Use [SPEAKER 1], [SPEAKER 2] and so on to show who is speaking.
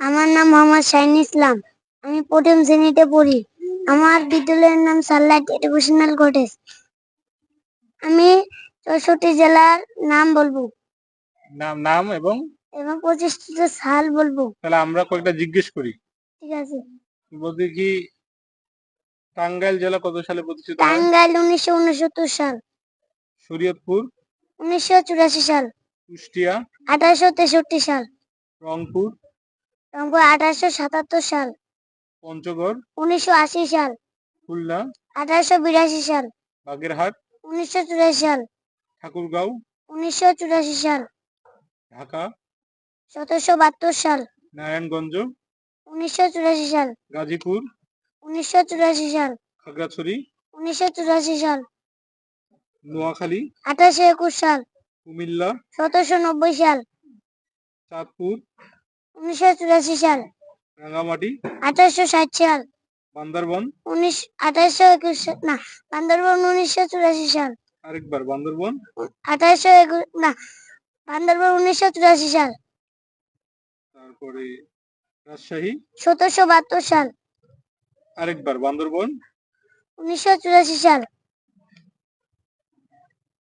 [SPEAKER 1] আমার নাম মোহাম্মদ শাহিন ইসলাম। আমি প্রথম শ্রেণীতে পড়ি। আমার বিদ্যালয়ের নাম সানলাইট এডুকেশনাল কটেজ। আমি ৬৪ জেলার নাম বলবো
[SPEAKER 2] নাম এবং
[SPEAKER 1] 25টা সাল বলবো।
[SPEAKER 2] তাহলে আমরা কয়েকটা জিজ্ঞেস করি।
[SPEAKER 1] ঠিক আছে।
[SPEAKER 2] বলতে কি টাঙ্গাইল জেলা কত সালে প্রতিষ্ঠিত হয়?
[SPEAKER 1] টাঙ্গাইল 1969 সাল।
[SPEAKER 2] শরীয়তপুর
[SPEAKER 1] 1984 সাল।
[SPEAKER 2] কুষ্টিয়া
[SPEAKER 1] 1863 সাল।
[SPEAKER 2] রংপুর
[SPEAKER 1] 1877 সাল।
[SPEAKER 2] পঞ্চগড়
[SPEAKER 1] 1980 সাল।
[SPEAKER 2] খুলনা
[SPEAKER 1] 1882 সাল।
[SPEAKER 2] বাগেরহাট
[SPEAKER 1] 1984 সাল।
[SPEAKER 2] ঠাকুরগাঁও
[SPEAKER 1] 1984 সাল।
[SPEAKER 2] ঢাকা
[SPEAKER 1] 1772 সাল।
[SPEAKER 2] নারায়ণগঞ্জ
[SPEAKER 1] 1984 সাল।
[SPEAKER 2] গাজীপুর
[SPEAKER 1] 1984 সাল।
[SPEAKER 2] খাগড়াছড়ি
[SPEAKER 1] 1984 সাল।
[SPEAKER 2] নোয়াখালী
[SPEAKER 1] 1821 সাল।
[SPEAKER 2] কুমিল্লা
[SPEAKER 1] 1790 সাল।
[SPEAKER 2] চাঁদপুর
[SPEAKER 1] 1984 সাল।
[SPEAKER 2] রাঙ্গামাটি
[SPEAKER 1] 1860 সাল।
[SPEAKER 2] বান্দরবন
[SPEAKER 1] 1821 না, বান্দরবন 1984 সাল।
[SPEAKER 2] আরেকবার বান্দরবন
[SPEAKER 1] 1821 না, বান্দরবন 1984 সাল।
[SPEAKER 2] তারপরে রাজশাহী
[SPEAKER 1] 1772 সাল।
[SPEAKER 2] আরেকবার বান্দরবন
[SPEAKER 1] 1984 সাল।